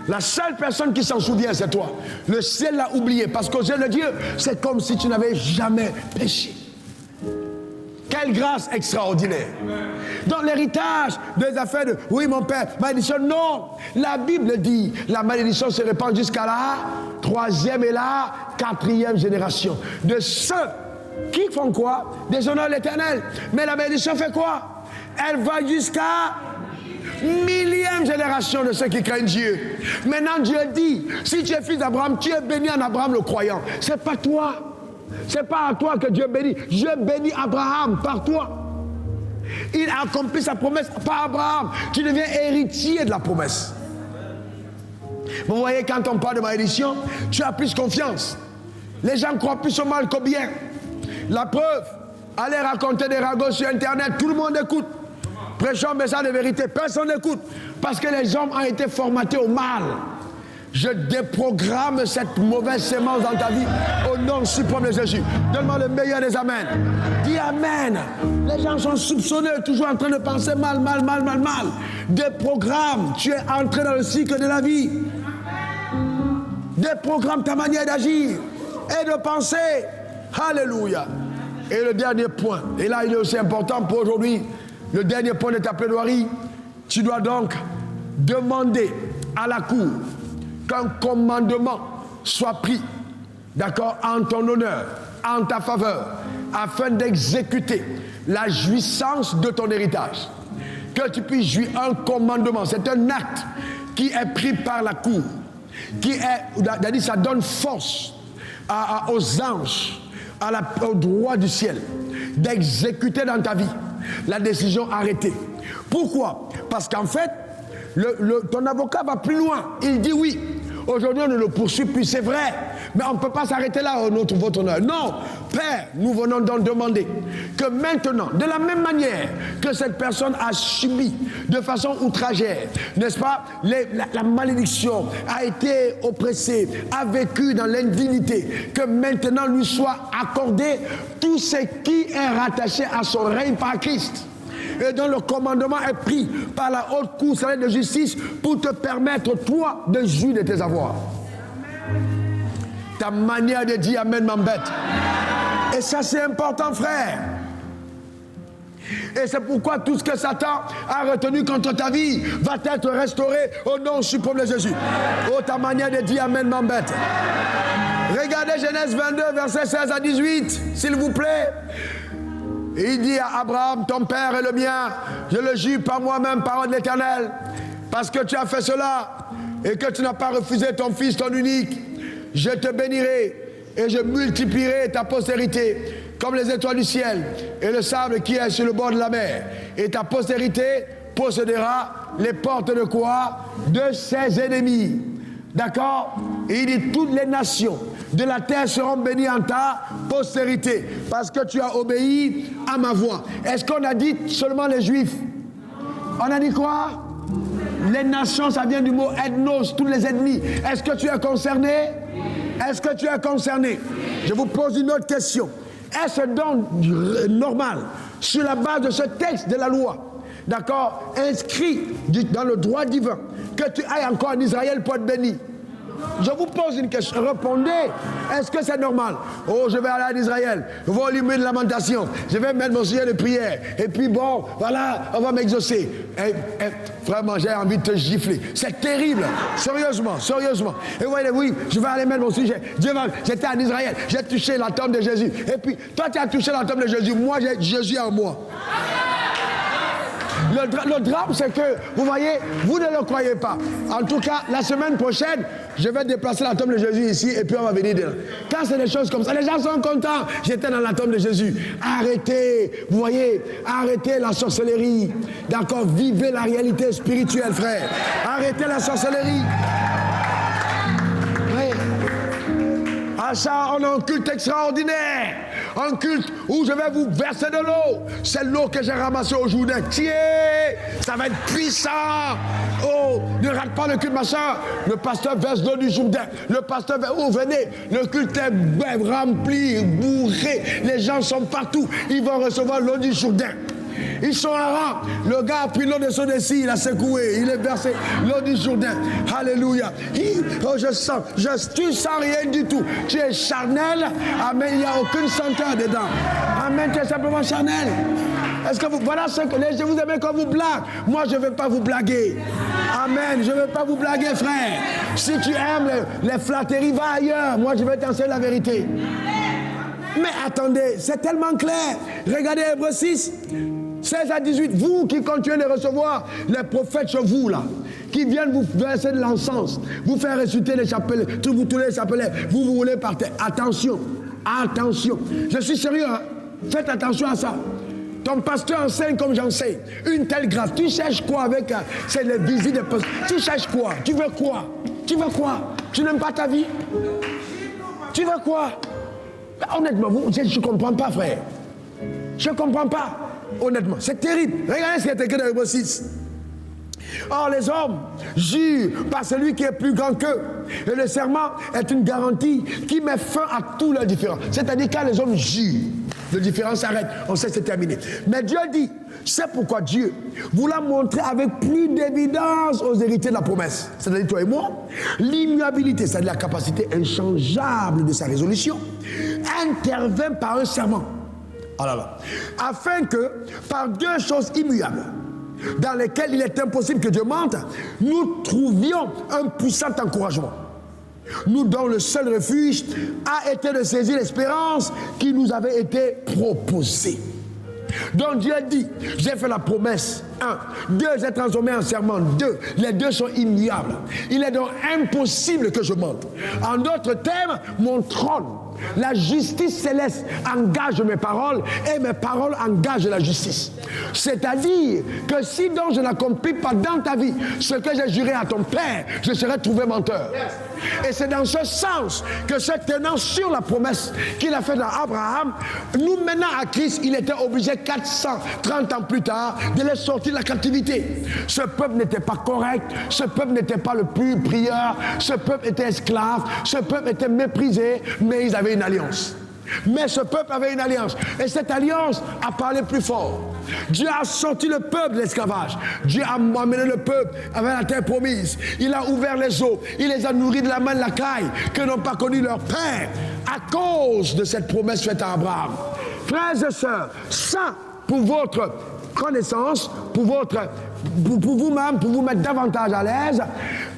La seule personne qui s'en souvient, c'est toi. Le ciel l'a oublié. Parce qu'aux yeux de Dieu, c'est comme si tu n'avais jamais péché. Quelle grâce extraordinaire. Dans l'héritage des affaires de... Oui, mon père, malédiction, non. La Bible dit, la malédiction se répand jusqu'à la 3e et la 4e génération. De ceux qui font quoi? Déshonorent l'Éternel. Mais la malédiction fait quoi? Elle va jusqu'à... 1000e génération de ceux qui craignent Dieu. Maintenant Dieu dit, si tu es fils d'Abraham, tu es béni en Abraham le croyant. C'est pas toi. C'est pas à toi que Dieu bénit. Dieu bénit Abraham par toi. Il a accompli sa promesse par Abraham. Tu deviens héritier de la promesse. Vous voyez, quand on parle de malédiction, tu as plus confiance. Les gens croient plus au mal qu'au bien. La preuve, allez raconter des ragots sur Internet, tout le monde écoute. Prêchons un message de vérité, personne n'écoute. Parce que les hommes ont été formatés au mal. Je déprogramme cette mauvaise sémence dans ta vie au nom suprême de Jésus. Donne-moi le meilleur des amens. Dis amen. Les gens sont soupçonneux, toujours en train de penser mal. Déprogramme. Tu es entré dans le cycle de la vie. Déprogramme ta manière d'agir et de penser. Alléluia. Et le dernier point, et là il est aussi important pour aujourd'hui, le dernier point de ta plaidoirie, tu dois donc demander à la cour qu'un commandement soit pris, d'accord, en ton honneur, en ta faveur, afin d'exécuter la jouissance de ton héritage. Que tu puisses jouir un commandement, c'est un acte qui est pris par la cour, qui est, ça donne force aux anges, au droit du ciel, d'exécuter dans ta vie la décision arrêtée. Pourquoi? Parce qu'en fait, ton avocat va plus loin. Il dit oui. Aujourd'hui, on ne le poursuit plus, c'est vrai. Mais on ne peut pas s'arrêter là, votre honneur. Non, Père, nous venons donc demander que maintenant, de la même manière que cette personne a subi de façon outragère, n'est-ce pas, la malédiction, a été oppressée, a vécu dans l'indignité, que maintenant lui soit accordé tout ce qui est rattaché à son règne par Christ. Et dont le commandement est pris par la haute cour de justice pour te permettre, toi, de jouir de tes avoirs. Ta manière de dire amen m'embête. Et ça, c'est important, frère. Et c'est pourquoi tout ce que Satan a retenu contre ta vie va être restauré au nom suprême de Jésus. Oh, ta manière de dire amen m'embête. Regardez Genèse 22, versets 16 à 18, s'il vous plaît. Et il dit à Abraham, ton père et le mien, je le jure par moi-même, parole de l'Éternel, parce que tu as fait cela et que tu n'as pas refusé ton fils, ton unique, je te bénirai et je multiplierai ta postérité comme les étoiles du ciel et le sable qui est sur le bord de la mer. Et ta postérité possédera les portes de quoi? De ses ennemis. D'accord? Et il dit, toutes les nations de la terre seront bénies en ta postérité, parce que tu as obéi à ma voix. Est-ce qu'on a dit seulement les Juifs? On a dit quoi? Les nations, ça vient du mot ethnos, tous les ennemis. Est-ce que tu es concerné? Est-ce que tu es concerné? Je vous pose une autre question. Est-ce donc normal, sur la base de ce texte de la loi, d'accord, inscrit dans le droit divin, que tu ailles encore en Israël pour être béni? Je vous pose une question. Répondez. Est-ce que c'est normal? Oh, je vais aller en Israël. Volume de lamentation. Je vais mettre mon sujet de prière. Et puis bon, voilà, on va m'exaucer. Vraiment, j'ai envie de te gifler. C'est terrible. Sérieusement, sérieusement. Et vous voyez, oui, je vais aller mettre mon sujet. J'étais en Israël. J'ai touché la tombe de Jésus. Et puis, toi, tu as touché la tombe de Jésus. Moi, j'ai Jésus en moi. Le drame, c'est que, vous voyez, vous ne le croyez pas. En tout cas, la semaine prochaine, je vais déplacer la tombe de Jésus ici et puis on va venir dedans. Quand c'est des choses comme ça, les gens sont contents. J'étais dans la tombe de Jésus. Arrêtez, vous voyez, arrêtez la sorcellerie. D'accord, vivez la réalité spirituelle, frère. Arrêtez la sorcellerie. À ça, on a un culte extraordinaire. Un culte où je vais vous verser de l'eau. C'est l'eau que j'ai ramassée aujourd'hui. Tiens, ça va être puissant. Oh, ne rate pas le culte, ma soeur. Le pasteur verse l'eau du Jourdain. Le pasteur verse, oh, venez. Le culte est rempli, bourré. Les gens sont partout. Ils vont recevoir l'eau du Jourdain. Ils sont en rang. Le gars a pris l'eau de son décis, il a secoué, il est versé l'eau du Jourdain. Alléluia. Oh, je sens, tu sens rien du tout. Tu es charnel. Amen. Il n'y a aucune senteur dedans. Amen. Tu es simplement charnel. Est-ce que vous, voilà ce que je vous aime quand vous blague. Moi, je ne veux pas vous blaguer. Amen. Je ne veux pas vous blaguer, frère. Si tu aimes les flatteries, va ailleurs. Moi, je vais t'enseigner la vérité. Mais attendez, c'est tellement clair. Regardez Hébreux 6. 16 à 18, vous qui continuez de recevoir les prophètes chez vous là, qui viennent vous verser de l'encens, vous faire réciter les chapelets, vous tournez les chapelets, vous voulez par terre. Attention, attention. Je suis sérieux, hein? Faites attention à ça. Ton pasteur enseigne comme j'enseigne. Une telle grâce. Tu cherches quoi avec c'est les visites des pasteurs? Tu cherches quoi? Tu veux quoi? Tu veux quoi? Tu n'aimes pas ta vie? Tu veux quoi? Honnêtement, je ne comprends pas, frère. Je ne comprends pas. Honnêtement, c'est terrible. Regardez ce qui est écrit dans Hébreux 6. Or, les hommes jurent par celui qui est plus grand qu'eux. Et le serment est une garantie qui met fin à tous leurs différends. C'est-à-dire, quand les hommes jurent, le différend s'arrête. On sait que c'est terminé. Mais Dieu dit, c'est pourquoi Dieu vous l'a montré avec plus d'évidence aux héritiers de la promesse. C'est-à-dire, toi et moi, l'immuabilité, c'est-à-dire la capacité inchangeable de sa résolution, intervient par un serment. Oh là là. Afin que, par deux choses immuables, dans lesquelles il est impossible que Dieu mente, nous trouvions un puissant encouragement. Nous dont le seul refuge a été de saisir l'espérance qui nous avait été proposée. Donc Dieu dit, j'ai fait la promesse. 1. 2, j'ai transformé en serment. 2, les deux sont immuables. Il est donc impossible que je mente. En d'autres termes, mon trône, la justice céleste engage mes paroles et mes paroles engagent la justice. C'est-à-dire que si donc je n'accomplis pas dans ta vie ce que j'ai juré à ton père, je serai trouvé menteur. Et c'est dans ce sens que se tenant sur la promesse qu'il a faite à Abraham, nous menant à Christ, il était obligé 430 ans plus tard de les sortir de la captivité. Ce peuple n'était pas correct, ce peuple n'était pas le plus prieur, ce peuple était esclave, ce peuple était méprisé, mais ils avaient une alliance. Mais ce peuple avait une alliance. Et cette alliance a parlé plus fort. Dieu a sorti le peuple de l'esclavage. Dieu a amené le peuple avec la terre promise. Il a ouvert les eaux. Il les a nourris de la main de la caille que n'ont pas connu leur père à cause de cette promesse faite à Abraham. Frères et sœurs, ça, pour votre connaissance, pour vous-même, pour vous mettre davantage à l'aise,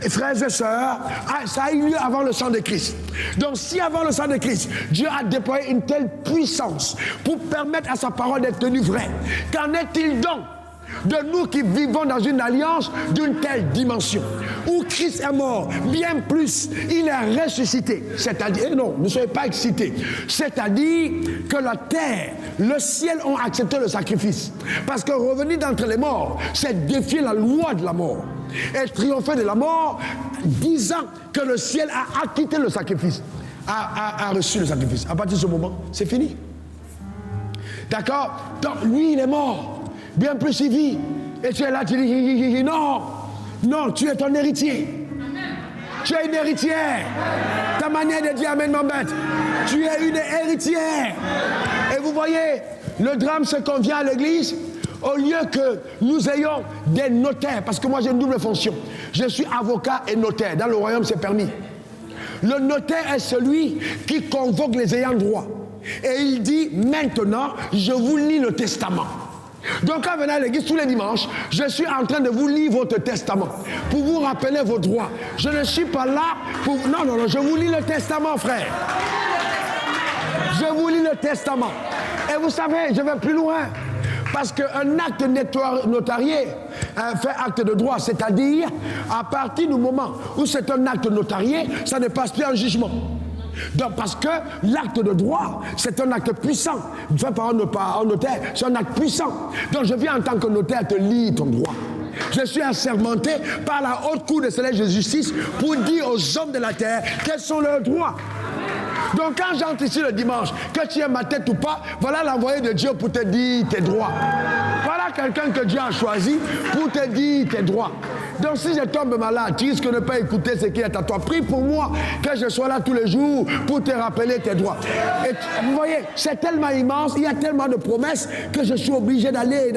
frères et sœurs, ça a eu lieu avant le sang de Christ. Donc si avant le sang de Christ, Dieu a déployé une telle puissance pour permettre à sa parole d'être tenue vraie, qu'en est-il donc de nous qui vivons dans une alliance d'une telle dimension, où Christ est mort, bien plus, il est ressuscité. C'est-à-dire, non, ne soyez pas excités. C'est-à-dire que la terre, le ciel ont accepté le sacrifice. Parce que revenir d'entre les morts, c'est défier la loi de la mort. Et triompher de la mort, disant que le ciel a acquitté le sacrifice, a reçu le sacrifice. À partir de ce moment, c'est fini. D'accord? Donc, lui, il est mort. Bien plus il vit. Et tu es là, tu dis, non, non, tu es ton héritier. Tu es une héritière. Ta manière de dire amen m'embête. Tu es une héritière. Et vous voyez, le drame, c'est qu'on vient à l'église, au lieu que nous ayons des notaires, parce que moi j'ai une double fonction. Je suis avocat et notaire. Dans le royaume, c'est permis. Le notaire est celui qui convoque les ayants droit. Et il dit, maintenant, je vous lis le testament. Donc, quand vous venez à l'église tous les dimanches, je suis en train de vous lire votre testament pour vous rappeler vos droits. Je ne suis pas là pour... Non, non, non, je vous lis le testament, frère. Je vous lis le testament. Et vous savez, je vais plus loin. Parce qu'un acte notarié fait acte de droit, c'est-à-dire à partir du moment où c'est un acte notarié, ça ne passe plus en jugement. Donc, parce que l'acte de droit, c'est un acte puissant. Fait par un notaire, c'est un acte puissant. Donc, je viens en tant que notaire te lire ton droit. Je suis assermenté par la haute cour de céleste de justice pour dire aux hommes de la terre quels sont leurs droits. Donc, quand j'entre ici le dimanche, que tu aies ma tête ou pas, voilà l'envoyé de Dieu pour te dire tes droits. Voilà quelqu'un que Dieu a choisi pour te dire tes droits. Donc, si je tombe malade, tu risques de ne pas écouter ce qui est à toi. Prie pour moi, que je sois là tous les jours pour te rappeler tes droits. Et vous voyez, c'est tellement immense, il y a tellement de promesses que je suis obligé d'aller.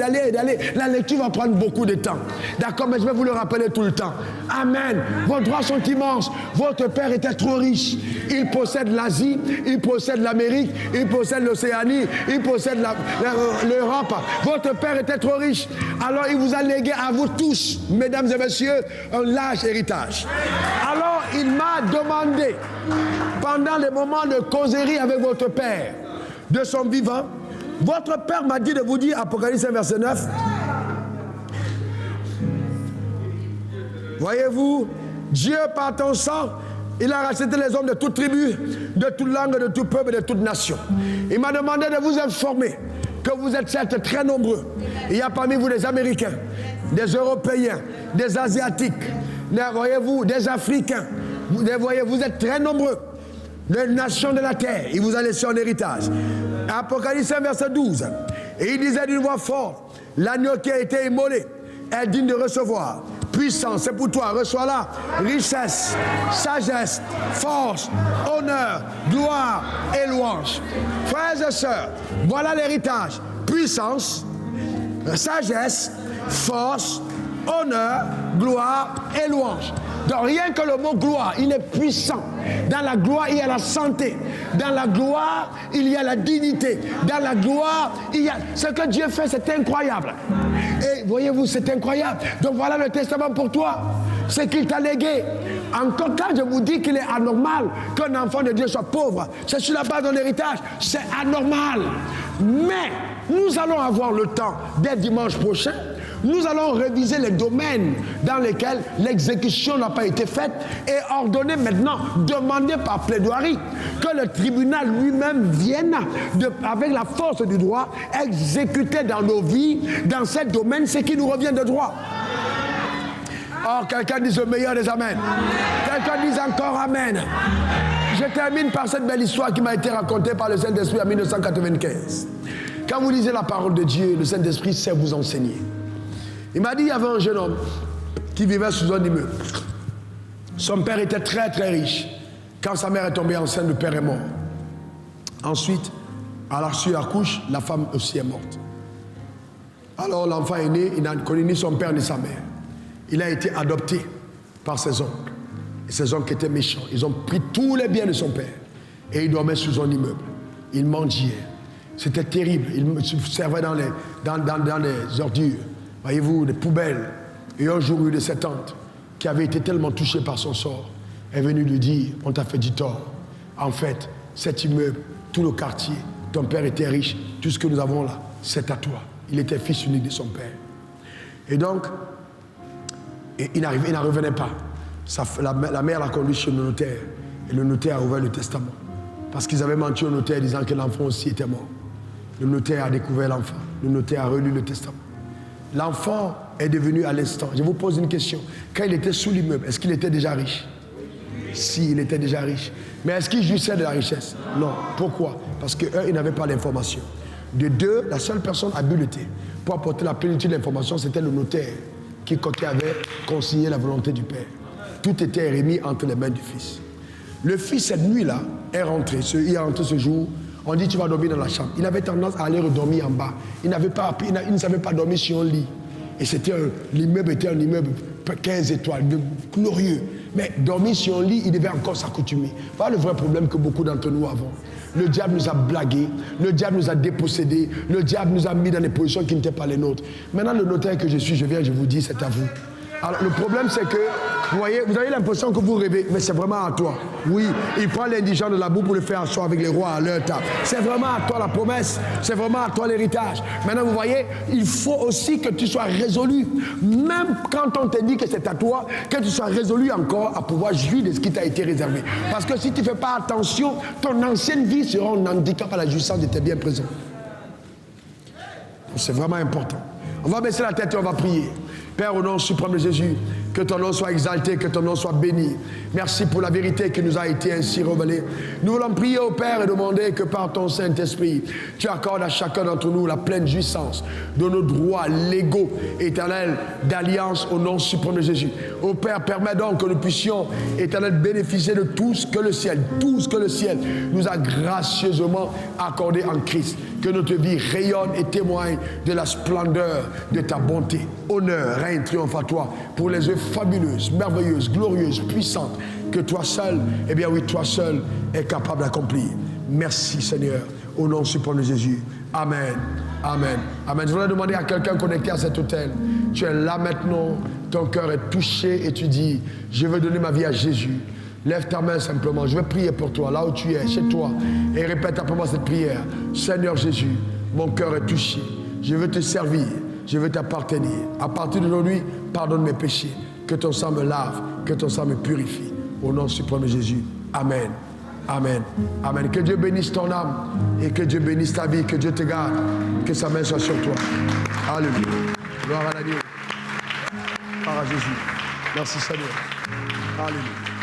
La lecture va prendre beaucoup de temps. D'accord, mais je vais vous le rappeler tout le temps. Amen. Vos droits sont immenses. Votre père était trop riche. Il possède l'Asie, il possède l'Amérique, il possède l'Océanie, il possède l'Europe. Votre père était trop riche. Alors, il vous a légué à vous tous, mesdames et messieurs, un large héritage. Alors, il m'a demandé, pendant les moments de causerie avec votre père, de son vivant, votre père m'a dit de vous dire, Apocalypse 1, verset 9, voyez-vous, Dieu par ton sang, il a racheté les hommes de toute tribu, de toute langue, de tout peuple, de toute nation. Il m'a demandé de vous informer que vous êtes certes très nombreux. Il y a parmi vous des Américains, des Européens, des Asiatiques, voyez-vous, des Africains. Vous êtes très nombreux. Les nations de la terre, il vous a laissé en héritage. Apocalypse 1, verset 12. Et il disait d'une voix forte, l'agneau qui a été immolé est digne de recevoir puissance, c'est pour toi, reçois-la, richesse, sagesse, force, honneur, gloire et louange. Frères et sœurs, voilà l'héritage, puissance, sagesse, force, honneur, gloire et louange. Donc rien que le mot gloire, il est puissant. Dans la gloire, il y a la santé. Dans la gloire, il y a la dignité. Dans la gloire, il y a... Ce que Dieu fait, c'est incroyable. Et voyez-vous, c'est incroyable. Donc voilà le testament pour toi. C'est qu'il t'a légué. Encore quand je vous dis qu'il est anormal qu'un enfant de Dieu soit pauvre, c'est sur la base d'un héritage. C'est anormal. Mais nous allons avoir le temps, dès dimanche prochain, nous allons réviser les domaines dans lesquels l'exécution n'a pas été faite et ordonner maintenant, demander par plaidoirie, que le tribunal lui-même vienne avec la force du droit exécuter dans nos vies, dans ces domaines, ce qui nous revient de droit. Or, quelqu'un dise le meilleur des amens. Quelqu'un dise encore amen. Je termine par cette belle histoire qui m'a été racontée par le Saint-Esprit en 1995. Quand vous lisez la parole de Dieu, le Saint-Esprit sait vous enseigner. Il m'a dit qu'il y avait un jeune homme qui vivait sous un immeuble. Son père était très très riche. Quand sa mère est tombée enceinte, le père est mort. Ensuite, à la couche, la femme aussi est morte. Alors l'enfant est né, il n'a connu ni son père ni sa mère. Il a été adopté par ses oncles. Et ses oncles étaient méchants. Ils ont pris tous les biens de son père. Et il dormait sous un immeuble. Il mendiait. C'était terrible. Il se servait dans les ordures. Voyez-vous, des poubelles. Et un jour, une de ses tantes, qui avait été tellement touchée par son sort, est venue lui dire, on t'a fait du tort. En fait, cet immeuble, tout le quartier, ton père était riche, tout ce que nous avons là, c'est à toi. Il était fils unique de son père. Et donc, il n'en revenait pas. La mère l'a conduit chez le notaire. Et le notaire a ouvert le testament. Parce qu'ils avaient menti au notaire disant que l'enfant aussi était mort. Le notaire a découvert l'enfant. Le notaire a relu le testament. L'enfant est devenu à l'instant. Je vous pose une question. Quand il était sous l'immeuble, est-ce qu'il était déjà riche? Si, il était déjà riche. Mais est-ce qu'il jouissait de la richesse? Non. Pourquoi? Parce que il n'avait pas l'information. De deux, la seule personne habilitée pour apporter la plénitude de l'information, c'était le notaire qui avait consigné la volonté du père. Tout était remis entre les mains du fils. Le fils, cette nuit-là, est rentré. Il est rentré ce jour. On dit, tu vas dormir dans la chambre. Il avait tendance à aller redormir en bas. Il ne savait pas dormir sur un lit. Et l'immeuble était un immeuble 15 étoiles, glorieux. Mais dormir sur un lit, il devait encore s'accoutumer. Voilà le vrai problème que beaucoup d'entre nous avons. Le diable nous a blagués, le diable nous a dépossédés, le diable nous a mis dans des positions qui n'étaient pas les nôtres. Maintenant, le notaire que je suis, je viens, je vous dis, c'est à vous. Alors, le problème, c'est que, vous voyez, vous avez l'impression que vous rêvez, mais c'est vraiment à toi. Oui, il prend l'indigent de la boue pour le faire asseoir avec les rois à leur table. C'est vraiment à toi la promesse, c'est vraiment à toi l'héritage. Maintenant, vous voyez, il faut aussi que tu sois résolu, même quand on te dit que c'est à toi, que tu sois résolu encore à pouvoir jouir de ce qui t'a été réservé. Parce que si tu ne fais pas attention, ton ancienne vie sera un handicap à la jouissance de tes biens présents. C'est vraiment important. On va baisser la tête et on va prier. Père, au nom suprême de Jésus, que ton nom soit exalté, que ton nom soit béni. Merci pour la vérité qui nous a été ainsi révélée. Nous voulons prier au Père et demander que par ton Saint-Esprit, tu accordes à chacun d'entre nous la pleine jouissance de nos droits légaux, éternels, d'alliance au nom suprême de Jésus. Au Père, permets donc que nous puissions, éternel, bénéficier de tout ce que le ciel nous a gracieusement accordé en Christ. Que notre vie rayonne et témoigne de la splendeur de ta bonté. Honneur, règne, triomphe à toi pour les œuvres fabuleuses, merveilleuses, glorieuses, puissantes que toi seul, eh bien oui, toi seul es capable d'accomplir. Merci Seigneur, au nom suprême de Jésus. Amen. Amen. Amen. Je voudrais demander à quelqu'un connecté à cet hôtel, tu es là maintenant, ton cœur est touché et tu dis, je veux donner ma vie à Jésus. Lève ta main simplement, je vais prier pour toi, là où tu es, chez toi, et répète après moi cette prière. Seigneur Jésus, mon cœur est touché, je veux te servir, je veux t'appartenir. À partir d'aujourd'hui, pardonne mes péchés, que ton sang me lave, que ton sang me purifie. Au nom suprême de Jésus, Amen. Amen. Amen. Que Dieu bénisse ton âme et que Dieu bénisse ta vie, que Dieu te garde, que sa main soit sur toi. Alléluia. Gloire à l'agneau. Gloire à Jésus. Merci Seigneur. Alléluia.